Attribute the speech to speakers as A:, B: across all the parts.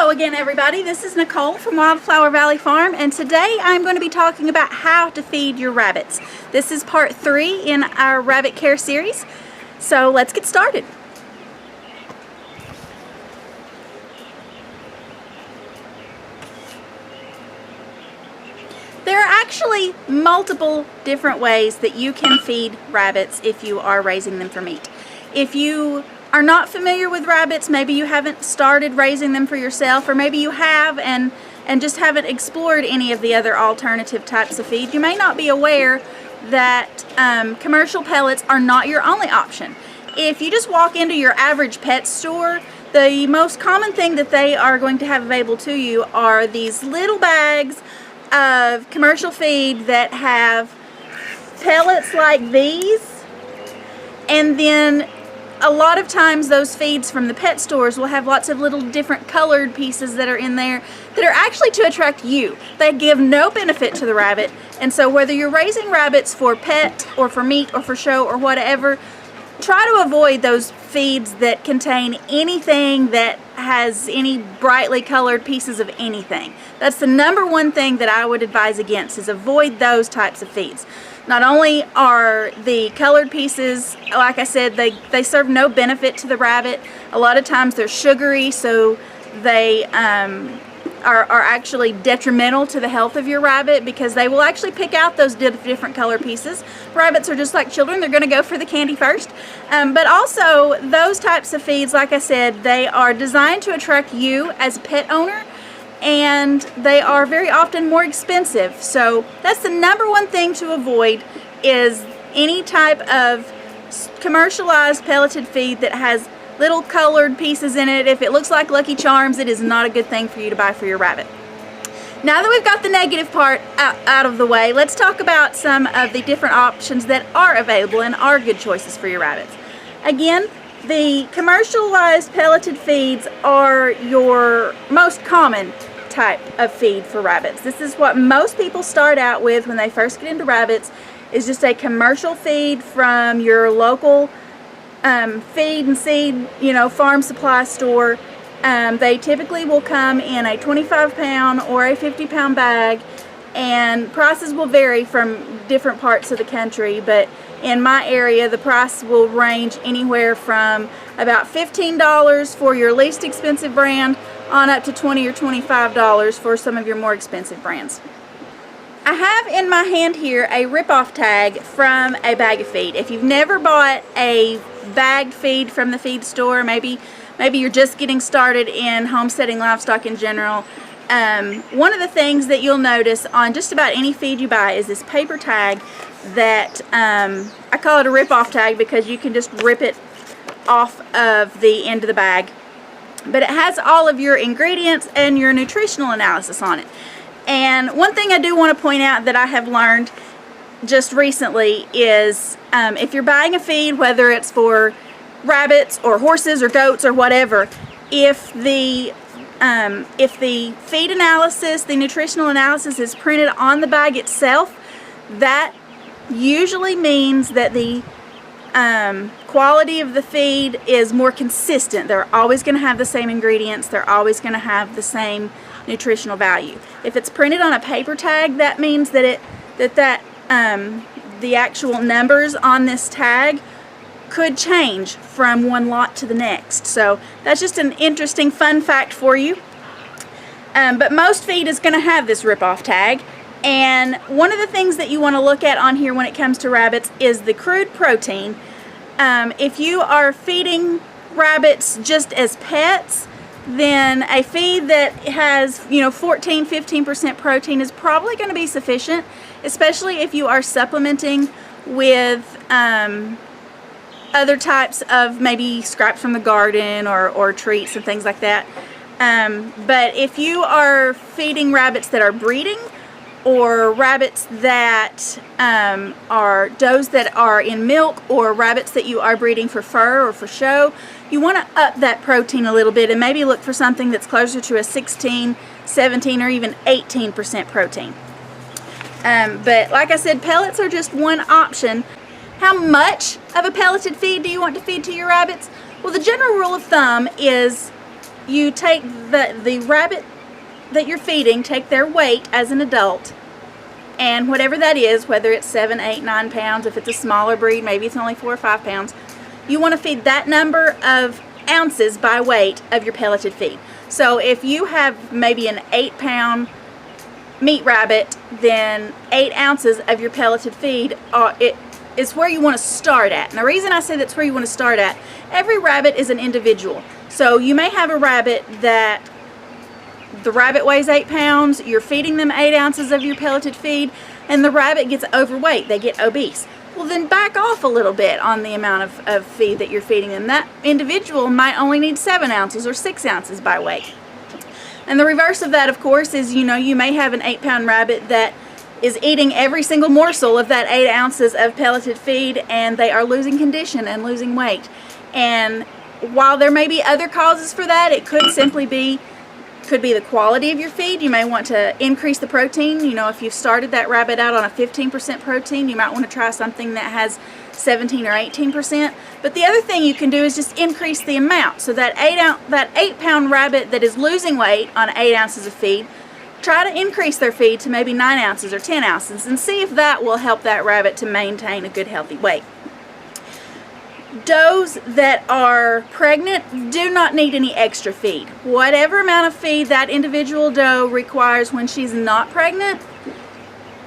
A: Hello again, everybody. This is Nicole from Wildflower Valley Farm, and today I'm going to be talking about how to feed your rabbits. This is part 3 in our rabbit care series, so let's get started. There are actually multiple different ways that you can feed rabbits if you are raising them for meat. If you are not familiar with rabbits, maybe you haven't started raising them for yourself, or maybe you have and just haven't explored any of the other alternative types of feed, you may not be aware that commercial pellets are not your only option. If you just walk into your average pet store, the most common thing that they are going to have available to you are these little bags of commercial feed that have pellets like these, and then a lot of times those feeds from the pet stores will have lots of little different colored pieces that are in there that are actually to attract you. They give no benefit to the rabbit, and so whether you're raising rabbits for pet or for meat or for show or whatever, try to avoid those feeds that contain anything that has any brightly colored pieces of anything. That's the number one thing that I would advise against, is avoid those types of feeds. Not only are the colored pieces, like I said, they serve no benefit to the rabbit. A lot of times they're sugary, so they are actually detrimental to the health of your rabbit, because they will actually pick out those different color pieces. Rabbits are just like children, they're going to go for the candy first. But also, those types of feeds, like I said, they are designed to attract you as a pet owner, and they are very often more expensive. So that's the number one thing to avoid, is any type of commercialized pelleted feed that has little colored pieces in it. If it looks like Lucky Charms, it is not a good thing for you to buy for your rabbit. Now that we've got the negative part out of the way, let's talk about some of the different options that are available and are good choices for your rabbits. Again, the commercialized pelleted feeds are your most common type of feed for rabbits. This is what most people start out with when they first get into rabbits, is just a commercial feed from your local feed and seed, farm supply store. They typically will come in a 25-pound or a 50-pound bag, and prices will vary from different parts of the country, but in my area the price will range anywhere from about $15 for your least expensive brand on up to $20 or $25 for some of your more expensive brands. I have in my hand here a rip-off tag from a bag of feed. If you've never bought a bagged feed from the feed store, maybe you're just getting started in homesteading livestock in general, one of the things that you'll notice on just about any feed you buy is this paper tag that I call it a rip-off tag because you can just rip it off of the end of the bag. But it has all of your ingredients and your nutritional analysis on it. And one thing I do want to point out that I have learned just recently is if you're buying a feed, whether it's for rabbits or horses or goats or whatever, if the feed analysis, the nutritional analysis is printed on the bag itself, that usually means that the quality of the feed is more consistent. They're always going to have the same ingredients. They're always going to have the same nutritional value. If it's printed on a paper tag, that means that the actual numbers on this tag could change from one lot to the next. So that's just an interesting fun fact for you. But most feed is going to have this rip-off tag. And one of the things that you want to look at on here when it comes to rabbits is the crude protein. If you are feeding rabbits just as pets, then a feed that has 14-15% protein is probably going to be sufficient, especially if you are supplementing with other types of maybe scraps from the garden or treats and things like that. But if you are feeding rabbits that are breeding, or rabbits that are does that are in milk, or rabbits that you are breeding for fur or for show, you want to up that protein a little bit and maybe look for something that's closer to a 16, 17, or even 18% protein. But like I said, pellets are just one option. How much of a pelleted feed do you want to feed to your rabbits? Well, the general rule of thumb is you take the rabbit that you're feeding, take their weight as an adult, and whatever that is, whether it's 7, 8, 9 pounds, if it's a smaller breed, maybe it's only 4 or 5 pounds, you want to feed that number of ounces by weight of your pelleted feed. So if you have maybe an 8-pound meat rabbit, then 8 ounces of your pelleted feed is where you want to start at. And the reason I say that's where you want to start at, every rabbit is an individual. So you may have a rabbit that the rabbit weighs 8 pounds, you're feeding them 8 ounces of your pelleted feed, and the rabbit gets overweight, they get obese. Well, then back off a little bit on the amount of feed that you're feeding them. That individual might only need 7 ounces or 6 ounces by weight. And the reverse of that, of course, is, you may have an 8-pound rabbit that is eating every single morsel of that 8 ounces of pelleted feed, and they are losing condition and losing weight. And while there may be other causes for that, it could simply be the quality of your feed. You may want to increase the protein. If you've started that rabbit out on a 15% protein, you might want to try something that has 17 or 18%. But the other thing you can do is just increase the amount. So that 8-pound rabbit that is losing weight on 8 ounces of feed, try to increase their feed to maybe 9 ounces or 10 ounces and see if that will help that rabbit to maintain a good healthy weight. Does that are pregnant do not need any extra feed. Whatever amount of feed that individual doe requires when she's not pregnant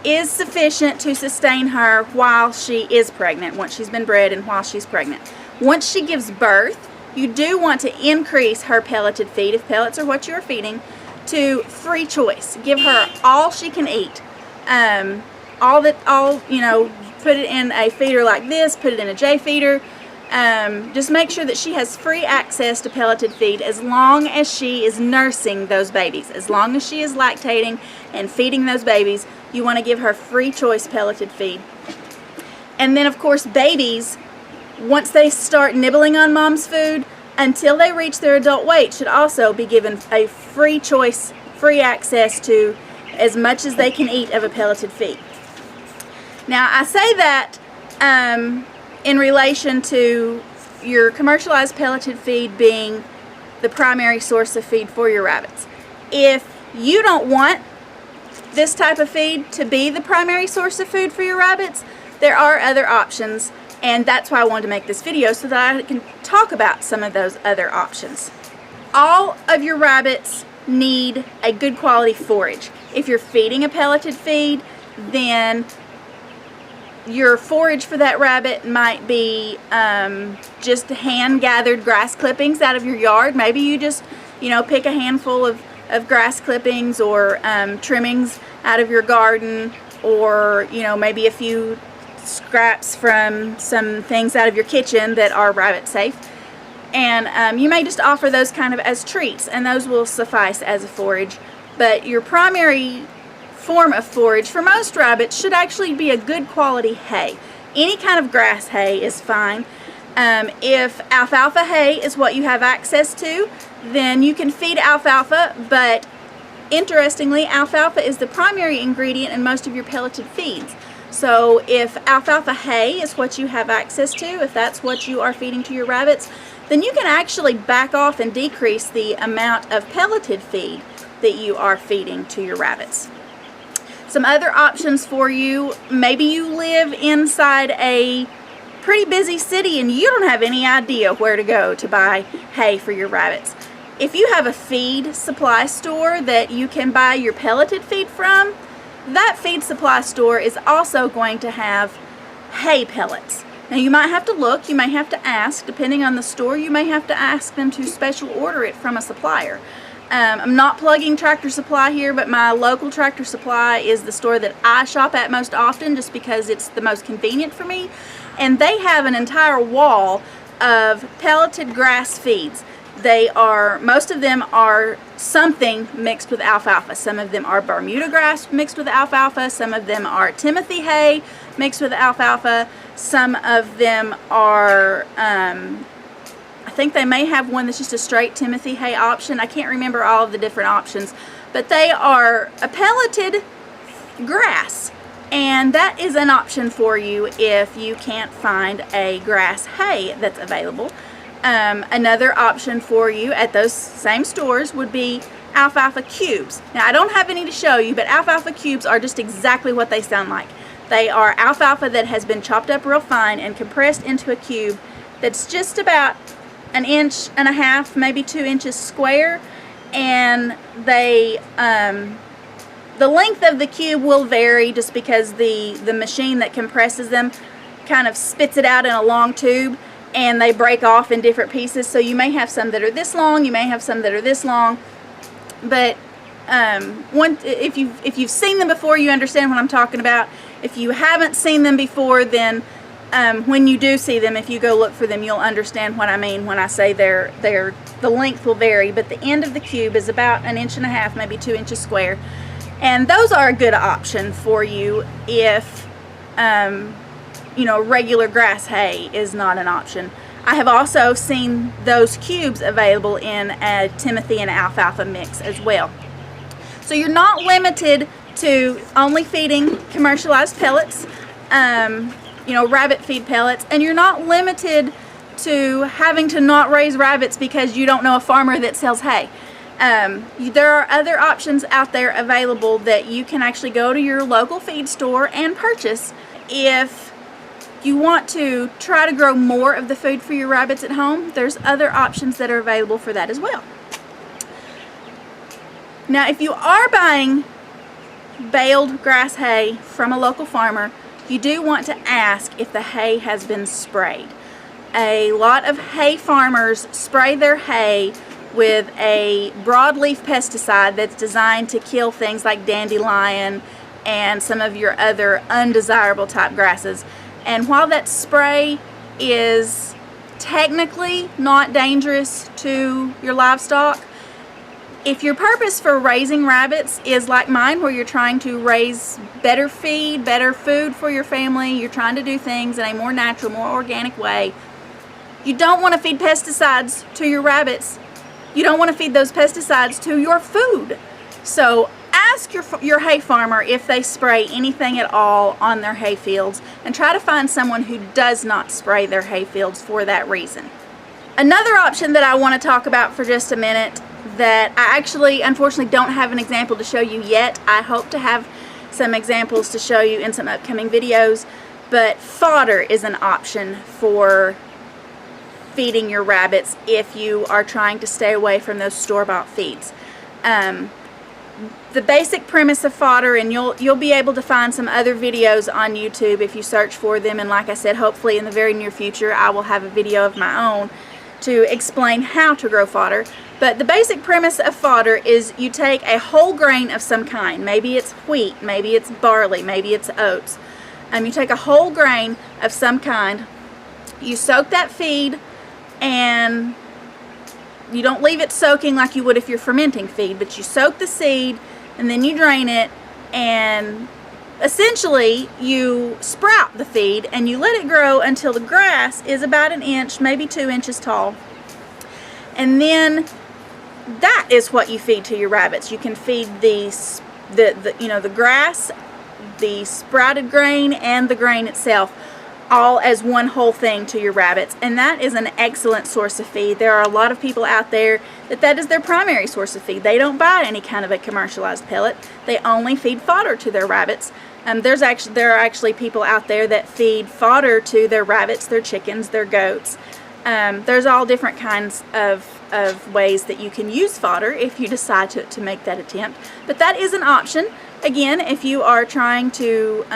A: is sufficient to sustain her while she is pregnant, once she's been bred and while she's pregnant. Once she gives birth, you do want to increase her pelleted feed, if pellets are what you're feeding, to free choice. Give her all she can eat. Put it in a feeder like this, put it in a J feeder. Just make sure that she has free access to pelleted feed as long as she is nursing those babies. As long as she is lactating and feeding those babies, you want to give her free choice pelleted feed. And then, of course, babies, once they start nibbling on mom's food, until they reach their adult weight, should also be given a free choice, free access to as much as they can eat of a pelleted feed. Now, I say that in relation to your commercialized pelleted feed being the primary source of feed for your rabbits. If you don't want this type of feed to be the primary source of food for your rabbits, there are other options, and that's why I wanted to make this video, so that I can talk about some of those other options. All of your rabbits need a good quality forage. If you're feeding a pelleted feed, then your forage for that rabbit might be just hand-gathered grass clippings out of your yard. Maybe you just, pick a handful of grass clippings or trimmings out of your garden, or, maybe a few scraps from some things out of your kitchen that are rabbit safe. And you may just offer those kind of as treats, and those will suffice as a forage. But your primary form of forage for most rabbits should actually be a good quality hay. Any kind of grass hay is fine. If alfalfa hay is what you have access to, then you can feed alfalfa, but interestingly, alfalfa is the primary ingredient in most of your pelleted feeds. So if alfalfa hay is what you have access to, if that's what you are feeding to your rabbits, then you can actually back off and decrease the amount of pelleted feed that you are feeding to your rabbits. Some other options for you, maybe you live inside a pretty busy city and you don't have any idea where to go to buy hay for your rabbits. If you have a feed supply store that you can buy your pelleted feed from, that feed supply store is also going to have hay pellets. Now you might have to look, you may have to ask, depending on the store, you may have to ask them to special order it from a supplier. I'm not plugging Tractor Supply here, but my local Tractor Supply is the store that I shop at most often, just because it's the most convenient for me. And they have an entire wall of pelleted grass feeds. Most of them are something mixed with alfalfa. Some of them are Bermuda grass mixed with alfalfa. Some of them are Timothy hay mixed with alfalfa. Some of them are, I think they may have one that's just a straight Timothy hay option. I can't remember all of the different options, but they are a pelleted grass, and that is an option for you if you can't find a grass hay that's available. Another option for you at those same stores would be alfalfa cubes. Now, I don't have any to show you, but alfalfa cubes are just exactly what they sound like. They are alfalfa that has been chopped up real fine and compressed into a cube that's just about 1.5 inches, maybe 2 inches square, and they the length of the cube will vary just because the machine that compresses them kind of spits it out in a long tube, and they break off in different pieces. So you may have some that are this long, you may have some that are this long, but if you've seen them before, you understand what I'm talking about. If you haven't seen them before, then when you do see them, if you go look for them, you'll understand what I mean when I say the length will vary, but the end of the cube is about 1.5 inches, maybe 2 inches square, and those are a good option for you if you know, regular grass hay is not an option. I have also seen those cubes available in a Timothy and alfalfa mix as well. So you're not limited to only feeding commercialized pellets, you know, rabbit feed pellets, and you're not limited to having to not raise rabbits because you don't know a farmer that sells hay. There are other options out there available that you can actually go to your local feed store and purchase if you want to try to grow more of the food for your rabbits at home. There's other options that are available for that as well. Now, if you are buying baled grass hay from a local farmer, you do want to ask if the hay has been sprayed. A lot of hay farmers spray their hay with a broadleaf pesticide that's designed to kill things like dandelion and some of your other undesirable type grasses. And while that spray is technically not dangerous to your livestock, if your purpose for raising rabbits is like mine, where you're trying to raise better feed, better food for your family, you're trying to do things in a more natural, more organic way, you don't want to feed pesticides to your rabbits. You don't want to feed those pesticides to your food. So ask your hay farmer if they spray anything at all on their hay fields, and try to find someone who does not spray their hay fields for that reason. Another option that I want to talk about for just a minute that I actually unfortunately don't have an example to show you yet. I hope to have some examples to show you in some upcoming videos, but fodder is an option for feeding your rabbits if you are trying to stay away from those store-bought feeds. The basic premise of fodder, and you'll be able to find some other videos on YouTube if you search for them, and like I said, hopefully in the very near future I will have a video of my own to explain how to grow fodder. But the basic premise of fodder is you take a whole grain of some kind. Maybe it's wheat, maybe it's barley, maybe it's oats. You take a whole grain of some kind, you soak that feed, and you don't leave it soaking like you would if you're fermenting feed, but you soak the seed and then you drain it, and essentially you sprout the feed and you let it grow until the grass is about 1 inch, maybe 2 inches tall. And then that is what you feed to your rabbits. You can feed the grass, the sprouted grain, and the grain itself, all as one whole thing to your rabbits, and that is an excellent source of feed. There are a lot of people out there that is their primary source of feed. They don't buy any kind of a commercialized pellet. They only feed fodder to their rabbits. There are actually people out there that feed fodder to their rabbits, their chickens, their goats. There's all different kinds of ways that you can use fodder if you decide to make that attempt. But that is an option. Again, if you are trying to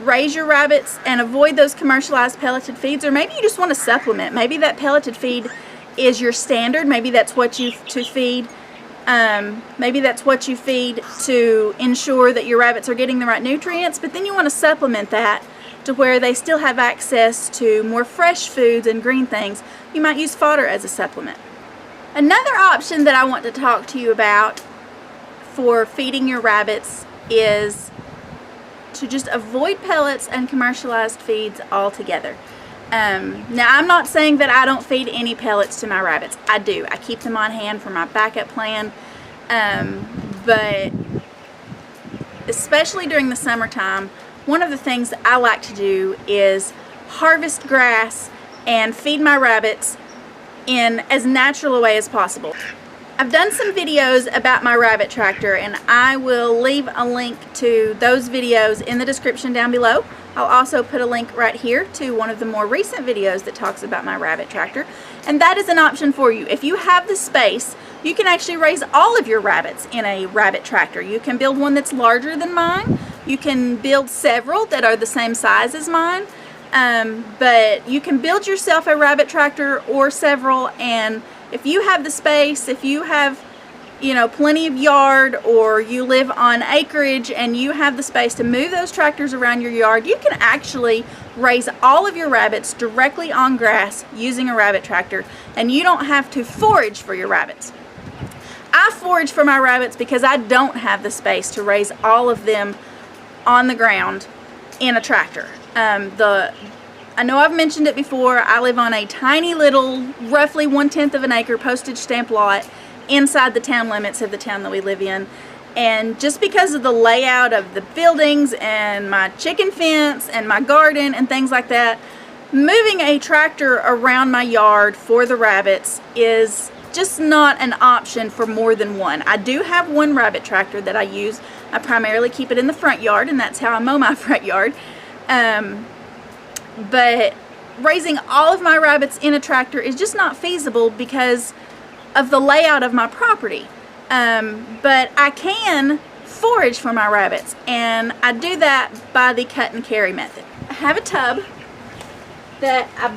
A: raise your rabbits and avoid those commercialized pelleted feeds, or maybe you just want to supplement. Maybe that pelleted feed is your standard. Maybe that's what you feed. Maybe that's what you feed to ensure that your rabbits are getting the right nutrients, but then you want to supplement that to where they still have access to more fresh foods and green things. You might use fodder as a supplement. Another option that I want to talk to you about for feeding your rabbits is to just avoid pellets and commercialized feeds altogether. Now, I'm not saying that I don't feed any pellets to my rabbits. I do. I keep them on hand for my backup plan, but especially during the summertime, one of the things that I like to do is harvest grass and feed my rabbits in as natural a way as possible. I've done some videos about my rabbit tractor, and I will leave a link to those videos in the description down below. I'll also put a link right here to one of the more recent videos that talks about my rabbit tractor, and that is an option for you. If you have the space, you can actually raise all of your rabbits in a rabbit tractor. You can build one that's larger than mine. You can build several that are the same size as mine, but you can build yourself a rabbit tractor or several, and if you have the space, if you have, you know, plenty of yard, or you live on acreage and you have the space to move those tractors around your yard, you can actually raise all of your rabbits directly on grass using a rabbit tractor, and you don't have to forage for your rabbits. I forage for my rabbits because I don't have the space to raise all of them on the ground in a tractor. I know I've mentioned it before, I live on a tiny little, roughly 1/10 of an acre postage stamp lot inside the town limits of the town that we live in. And just because of the layout of the buildings and my chicken fence and my garden and things like that, moving a tractor around my yard for the rabbits is just not an option for more than one. I do have one rabbit tractor that I use. I primarily keep it in the front yard, and that's how I mow my front yard. But raising all of my rabbits in a tractor is just not feasible because of the layout of my property. But I can forage for my rabbits, and I do that by the cut and carry method. I have a tub that I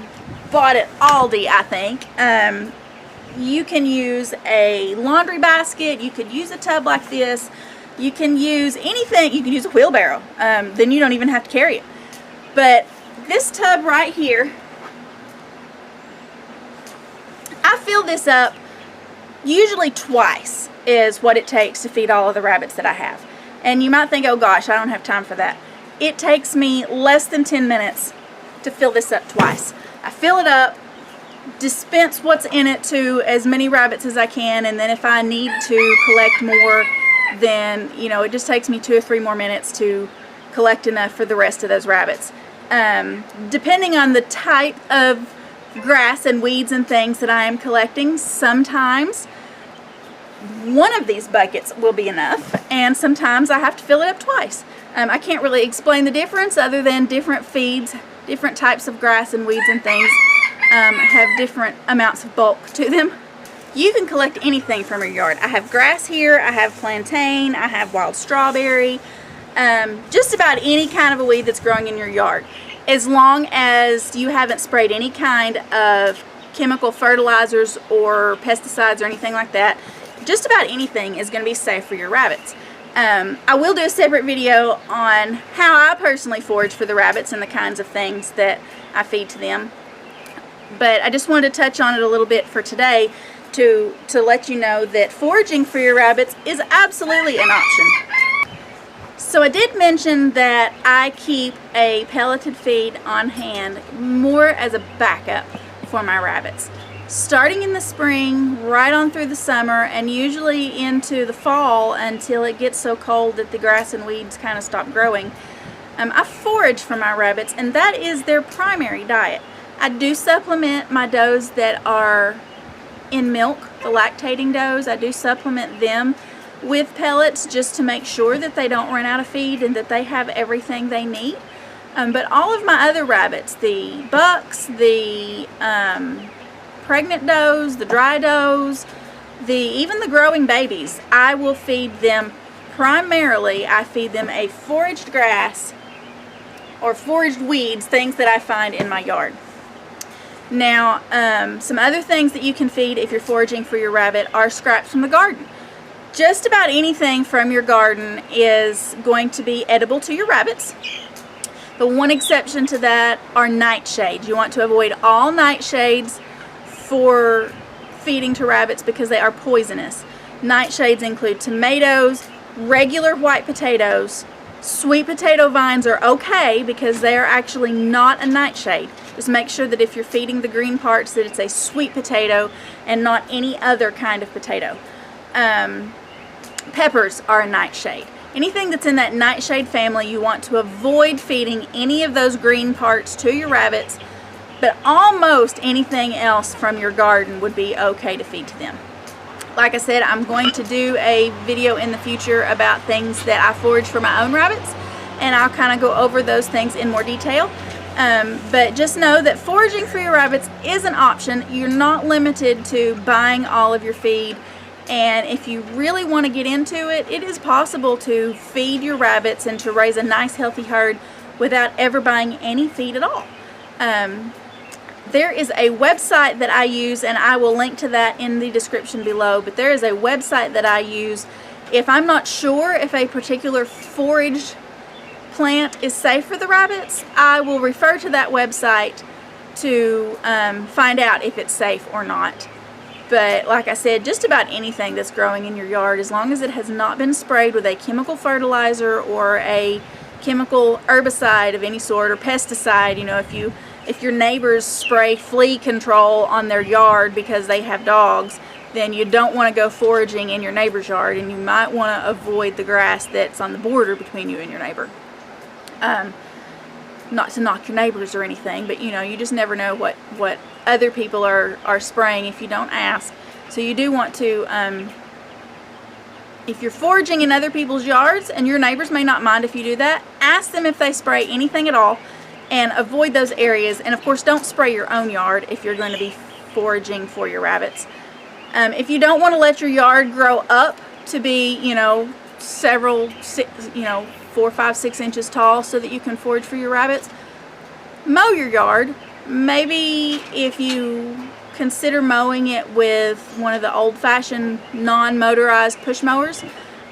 A: bought at Aldi, I think. You can use a laundry basket, you could use a tub like this, you can use anything, you can use a wheelbarrow, then you don't even have to carry it. But this tub right here, I fill this up usually twice is what it takes to feed all of the rabbits that I have. And you might think, oh gosh, I don't have time for that. It takes me less than 10 minutes to fill this up twice. I fill it up, dispense what's in it to as many rabbits as I can, and then if I need to collect more, then, you know, it just takes me 2 or 3 more minutes to collect enough for the rest of those rabbits. Depending on the type of grass and weeds and things that I am collecting, sometimes one of these buckets will be enough, and sometimes I have to fill it up twice. I can't really explain the difference other than different feeds, different types of grass and weeds and things have different amounts of bulk to them. You can collect anything from your yard. I have grass here, I have plantain, I have wild strawberry, just about any kind of a weed that's growing in your yard. As long as you haven't sprayed any kind of chemical fertilizers or pesticides or anything like that, just about anything is going to be safe for your rabbits. I will do a separate video on how I personally forage for the rabbits and the kinds of things that I feed to them. But I just wanted to touch on it a little bit for today to let you know that foraging for your rabbits is absolutely an option. So I did mention that I keep a pelleted feed on hand more as a backup for my rabbits. Starting in the spring, right on through the summer, and usually into the fall until it gets so cold that the grass and weeds kind of stop growing, I forage for my rabbits, and that is their primary diet. I do supplement my does that are in milk, the lactating does. I do supplement them with pellets just to make sure that they don't run out of feed and that they have everything they need. But all of my other rabbits, the bucks, the pregnant does, the dry does, even the growing babies, I will feed them primarily, I feed them a foraged grass or foraged weeds, things that I find in my yard. Now, some other things that you can feed if you're foraging for your rabbit are scraps from the garden. Just about anything from your garden is going to be edible to your rabbits. The one exception to that are nightshades. You want to avoid all nightshades for feeding to rabbits because they are poisonous. Nightshades include tomatoes, regular white potatoes. Sweet potato vines are okay because they are actually not a nightshade. Just make sure that if you're feeding the green parts that it's a sweet potato and not any other kind of potato. Peppers are a nightshade. Anything that's in that nightshade family, you want to avoid feeding any of those green parts to your rabbits but almost anything else from your garden would be okay to feed to them. Like I said, I'm going to do a video in the future about things that I forage for my own rabbits, and I'll kind of go over those things in more detail. But just know that foraging for your rabbits is an option. You're not limited to buying all of your feed, and if you really want to get into it, it is possible to feed your rabbits and to raise a nice healthy herd without ever buying any feed at all. There is a website that I use, and I will link to that in the description below, but there is a website that I use if I'm not sure if a particular forage plant is safe for the rabbits. I will refer to that website to find out if it's safe or not. But like I said, just about anything that's growing in your yard, as long as it has not been sprayed with a chemical fertilizer or a chemical herbicide of any sort, or pesticide. You know, if your neighbors spray flea control on their yard because they have dogs, then you don't want to go foraging in your neighbor's yard, and you might want to avoid the grass that's on the border between you and your neighbor. Not to knock your neighbors or anything, but you know, you just never know what other people are spraying if you don't ask. So you do want to, if you're foraging in other people's yards, and your neighbors may not mind if you do that, ask them if they spray anything at all, and avoid those areas. And of course, don't spray your own yard if you're going to be foraging for your rabbits. If you don't want to let your yard grow up to be, you know, 4, 5, 6 inches tall so that you can forage for your rabbits, mow your yard. Maybe if you consider mowing it with one of the old-fashioned non-motorized push mowers,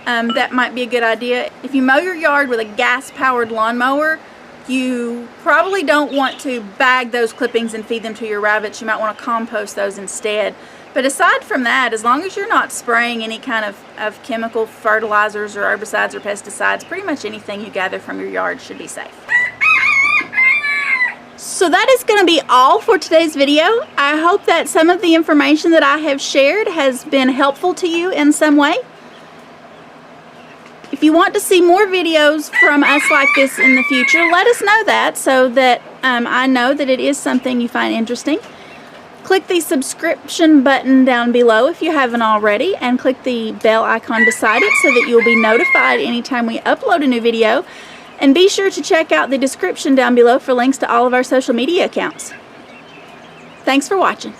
A: that might be a good idea. If you mow your yard with a gas-powered lawnmower, you probably don't want to bag those clippings and feed them to your rabbits. You might want to compost those instead. But aside from that, as long as you're not spraying any kind of chemical fertilizers or herbicides or pesticides, pretty much anything you gather from your yard should be safe. So that is going to be all for today's video. I hope that some of the information that I have shared has been helpful to you in some way. If you want to see more videos from us like this in the future, let us know that, so that I know that it is something you find interesting. Click the subscription button down below if you haven't already, and click the bell icon beside it so that you'll be notified anytime we upload a new video. And be sure to check out the description down below for links to all of our social media accounts. Thanks for watching.